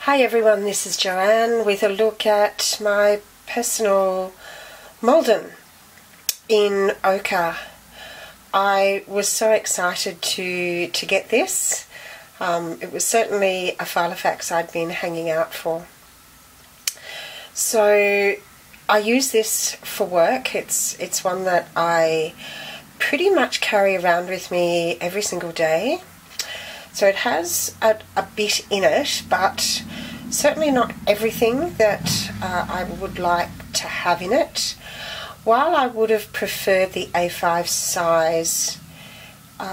Hi everyone, this is Joanne with a look at my Personal Malden in ochre. I was so excited to get this. It was certainly a Filofax I'd been hanging out for. So I use this for work. It's one that I pretty much carry around with me every single day. So it has a bit in it, but certainly not everything that I would like to have in it. While I would have preferred the A5 size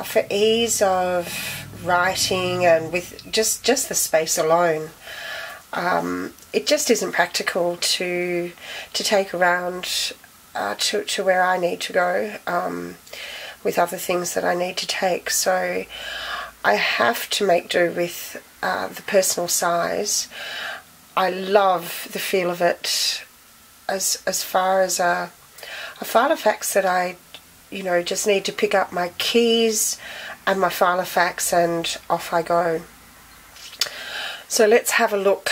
for ease of writing and with just the space alone, it just isn't practical to take around to where I need to go with other things that I need to take. So I have to make do with the personal size. I love the feel of it as far as a Filofax that I just need to pick up my keys and my Filofax and off I go. So let's have a look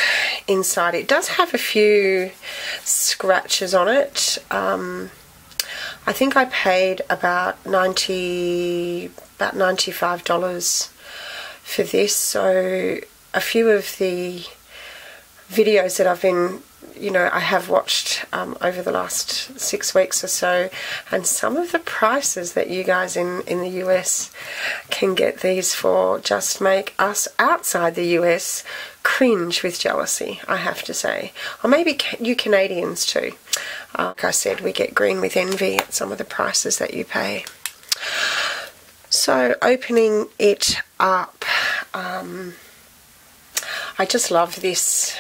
inside. It does have a few scratches on it. I think I paid about $95 for this, so a few of the videos that I've been, I have watched over the last 6 weeks or so, and some of the prices that you guys in the US can get these for just make us outside the US cringe with jealousy, I have to say. Or maybe you Canadians too. Like I said, we get green with envy at some of the prices that you pay. So opening it up, I just love this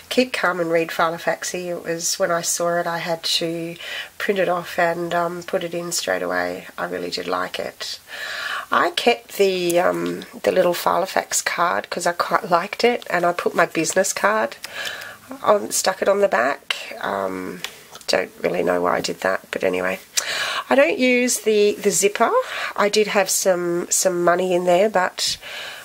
Keep Calm and Read Filofaxy. It was when I saw it I had to print it off and put it in straight away. I really did like it. I kept the little Filofax card because I quite liked it, and I put my business card on, stuck it on the back. Don't really know why I did that, but anyway. I don't use the zipper. I did have some money in there, but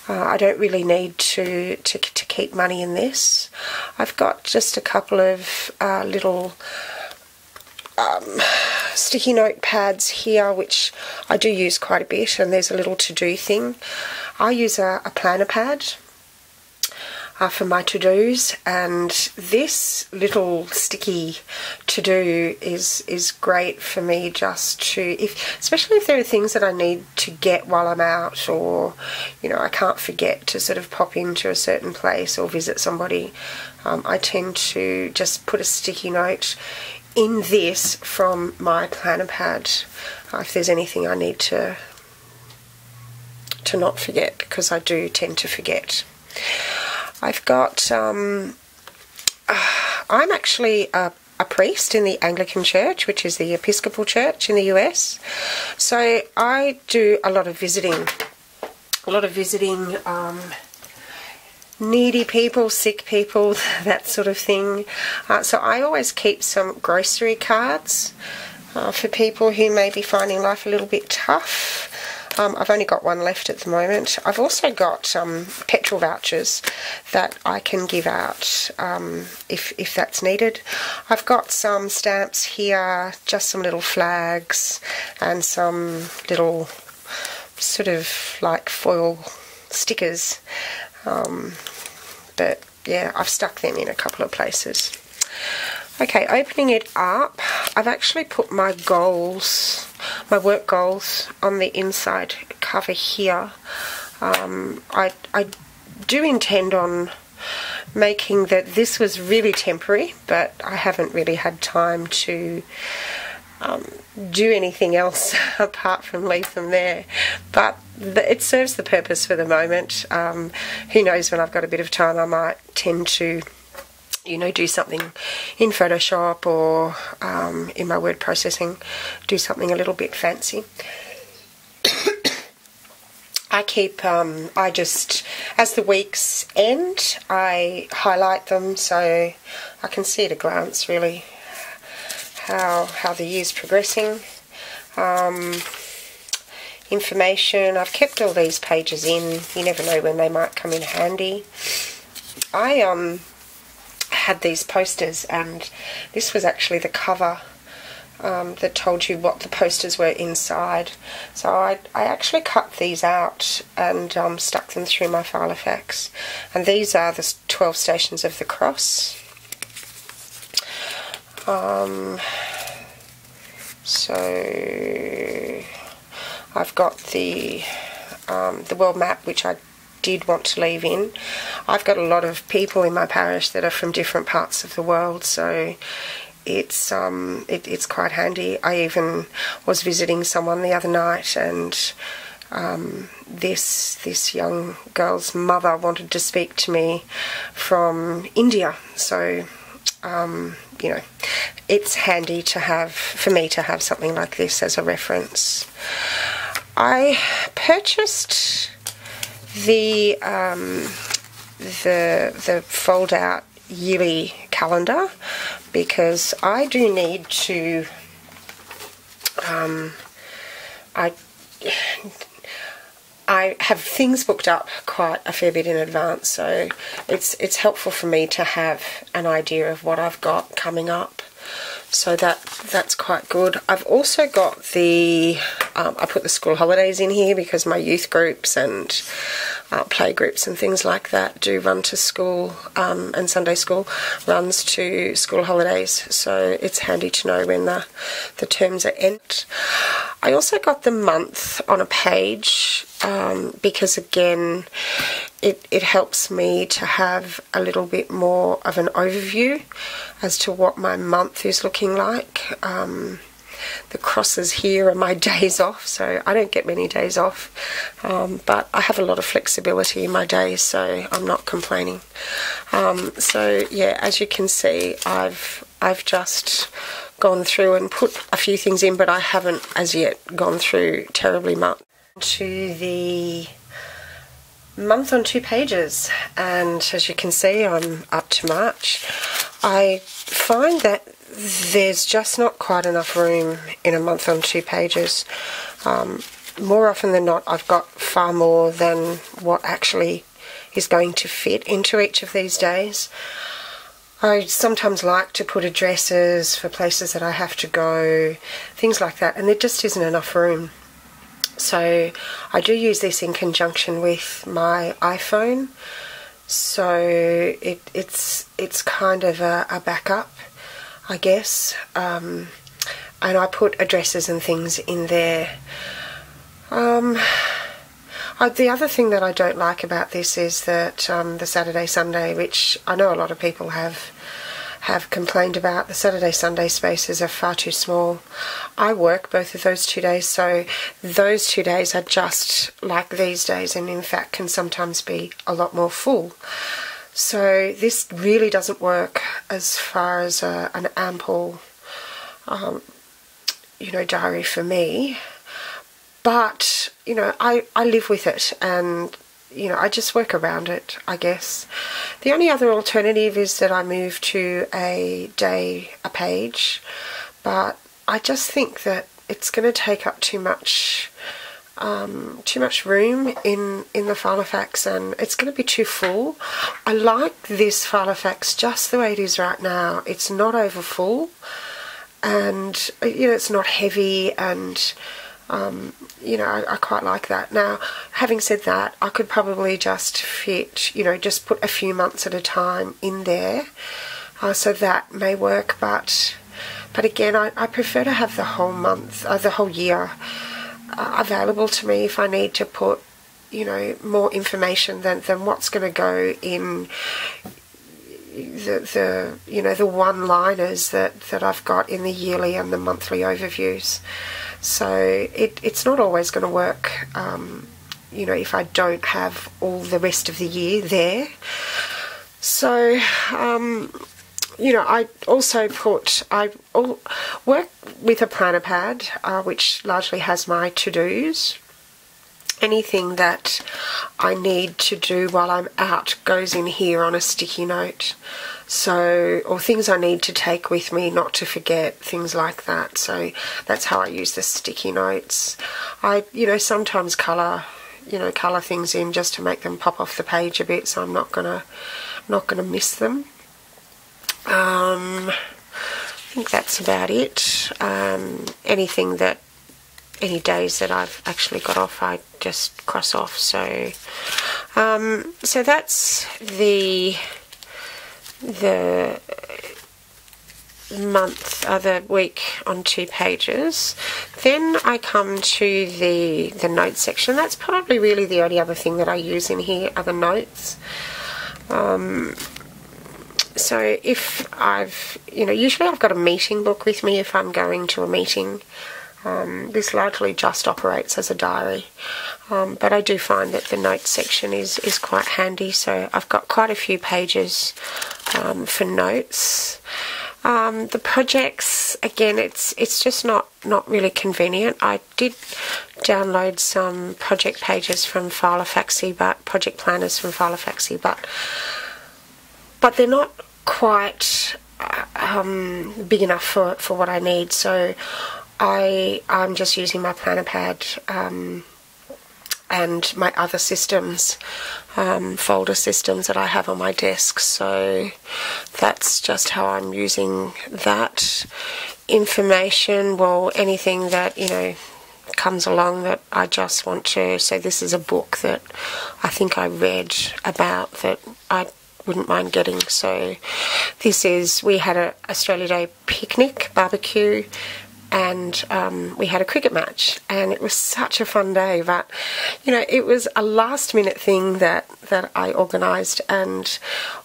I don't really need to keep money in this. I've got just a couple of little sticky note pads here, which I do use quite a bit, and there's a little to-do thing. I use a planner pad for my to-dos, and this little sticky to-do is great for me just to, especially if there are things that I need to get while I'm out, or I can't forget to sort of pop into a certain place or visit somebody. I tend to just put a sticky note in this from my planner pad if there's anything I need to not forget, because I do tend to forget. I've got, I'm actually a priest in the Anglican Church, which is the Episcopal Church in the US. So I do a lot of visiting, needy people, sick people, that sort of thing. So I always keep some grocery cards for people who may be finding life a little bit tough. I've only got one left at the moment. I've also got petrol vouchers that I can give out if that's needed. I've got some stamps here, just some little flags and some little sort of like foil stickers. But yeah, I've stuck them in a couple of places. Okay, opening it up, I've actually put my goals, my work goals, on the inside cover here. I do intend on making that this was really temporary, but I haven't really had time to do anything else apart from leave them there. But it serves the purpose for the moment. Who knows, when I've got a bit of time I might tend to do something in Photoshop or in my word processing, do something a little bit fancy. I keep, I just, as the weeks end, I highlight them so I can see at a glance really how the year's progressing. Information, I've kept all these pages in. You never know when they might come in handy. I had these posters, and this was actually the cover that told you what the posters were inside. So I actually cut these out and stuck them through my Filofax. And these are the 12 Stations of the Cross. So I've got the world map, which I did want to leave in. I've got a lot of people in my parish that are from different parts of the world, so it's quite handy. I even was visiting someone the other night, and this young girl's mother wanted to speak to me from India, so you know, it's handy to have, for me to have something like this as a reference. I purchased the fold-out yearly calendar because I do need to. I have things booked up quite a fair bit in advance, so it's helpful for me to have an idea of what I've got coming up. So that's quite good. I've also got the, I put the school holidays in here because my youth groups and play groups and things like that do run to school, and Sunday school runs to school holidays, so it's handy to know when the terms are end. I also got the month on a page because again it helps me to have a little bit more of an overview as to what my month is looking like. The crosses here are my days off, so I don't get many days off, but I have a lot of flexibility in my days, so I'm not complaining. So yeah, as you can see, I've just gone through and put a few things in, but I haven't as yet gone through terribly much. To the month on 2 pages, and as you can see, I'm up to March. I find that there's just not quite enough room in a month on 2 pages. More often than not, I've got far more than what actually is going to fit into each of these days. I sometimes like to put addresses for places that I have to go, things like that, and there just isn't enough room. So I do use this in conjunction with my iPhone, so it's kind of a backup, I guess, and I put addresses and things in there. The other thing that I don't like about this is that the Saturday Sunday, which I know a lot of people have complained about, the Saturday Sunday spaces are far too small. I work both of those 2 days, so those 2 days are just like these days, and in fact can sometimes be a lot more full. So this really doesn't work as far as an ample you know, diary for me. But, you know, I live with it, and, you know, I just work around it, I guess. The only other alternative is that I move to a day a page, but I just think that it's going to take up too much room in the Filofax, and it's going to be too full. I like this Filofax just the way it is right now. It's not over full, and, you know, it's not heavy, and you know, I quite like that. Now, having said that, I could probably just fit, you know, just put a few months at a time in there, so that may work, but again, I prefer to have the whole month, the whole year available to me if I need to put, you know, more information than what's going to go in the you know, the one-liners that I've got in the yearly and the monthly overviews. So it's not always going to work, you know, if I don't have all the rest of the year there. So, you know, I also work with a planner pad, which largely has my to-dos. Anything that I need to do while I'm out goes in here on a sticky note. So, or things I need to take with me, not to forget, things like that. So that's how I use the sticky notes. I, you know, sometimes colour things in just to make them pop off the page a bit, so I'm not going to not going to miss them. I think that's about it. Any days that I've actually got off, I just cross off. So that's the week on 2 pages. Then I come to the notes section. That's probably really the only other thing that I use in here are the notes. So if usually I've got a meeting book with me if I'm going to a meeting. This largely just operates as a diary, but I do find that the notes section is quite handy, so I've got quite a few pages for notes. The projects, again, it's just not really convenient. I did download some project pages from Filofax, but project planners from Filofax, but they're not quite big enough for what I need, so I'm just using my planner pad and my other systems, folder systems that I have on my desk. So that's just how I'm using that information. Well, anything that, comes along that I just want to, so this is a book that I think I read about that I wouldn't mind getting. So we had a Australia Day picnic, barbecue, and we had a cricket match, and it was such a fun day. But it was a last minute thing that I organised, and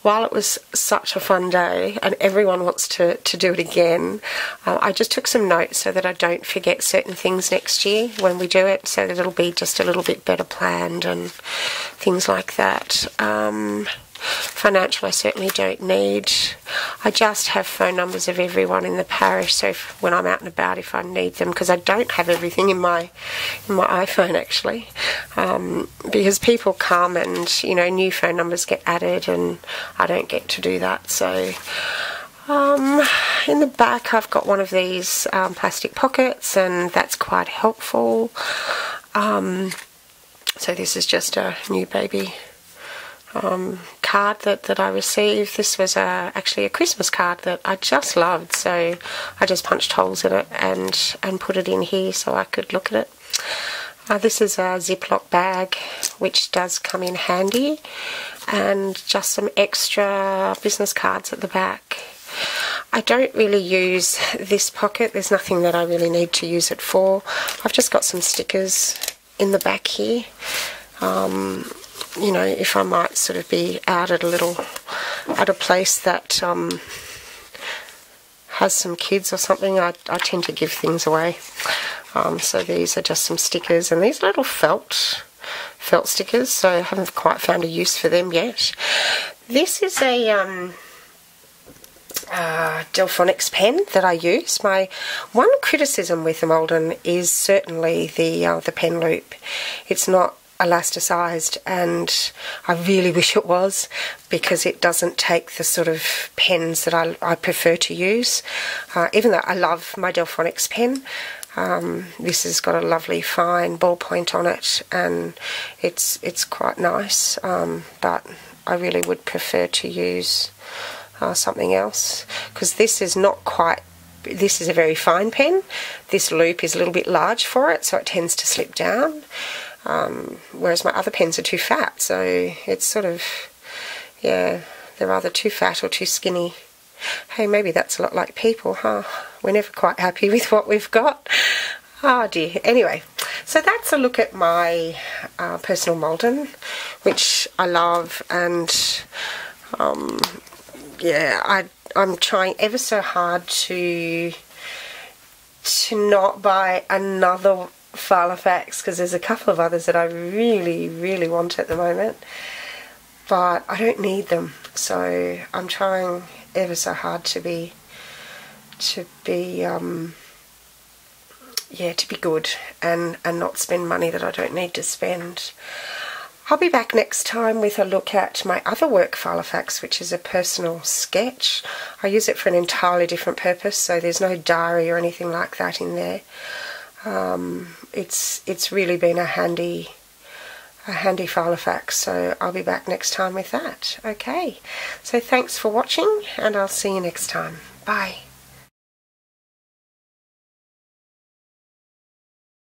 while it was such a fun day and everyone wants to do it again, I just took some notes so that I don't forget certain things next year when we do it, so that it'll be just a little bit better planned and things like that. Financial I certainly don't need. I just have phone numbers of everyone in the parish, so when I'm out and about, if I need them, because I don't have everything in my iPhone actually, because people come and new phone numbers get added and I don't get to do that. So in the back I've got one of these plastic pockets, and that's quite helpful. So this is just a new baby card that I received. This was actually a Christmas card that I just loved, so I just punched holes in it and put it in here so I could look at it. This is a Ziploc bag, which does come in handy, and just some extra business cards at the back. I don't really use this pocket. There's nothing that I really need to use it for. I've just got some stickers in the back here. If I might sort of be out at a place that has some kids or something, I tend to give things away. So these are just some stickers, and these little felt stickers, so I haven't quite found a use for them yet. This is a Delphonics pen that I use. My one criticism with the Malden is certainly the pen loop. It's not elasticized, and I really wish it was, because it doesn't take the sort of pens that I prefer to use. Even though I love my Delphonics pen, this has got a lovely fine ballpoint on it, and it's quite nice, but I really would prefer to use something else, because this is a very fine pen. This loop is a little bit large for it, so it tends to slip down. Whereas my other pens are too fat, so it's sort of, they're either too fat or too skinny. Hey, maybe that's a lot like people, huh? We're never quite happy with what we've got. Oh dear. Anyway, so that's a look at my Personal Malden, which I love, and I'm trying ever so hard to not buy another Filofax, because there's a couple of others that I really, really want at the moment, but I don't need them. So I'm trying ever so hard to be good and not spend money that I don't need to spend. I'll be back next time with a look at my other work Filofax, which is a personal sketch. I use it for an entirely different purpose, so there's no diary or anything like that in there. It's really been a handy a handy Filofax, so I'll be back next time with that. Okay, so thanks for watching, and I'll see you next time. Bye.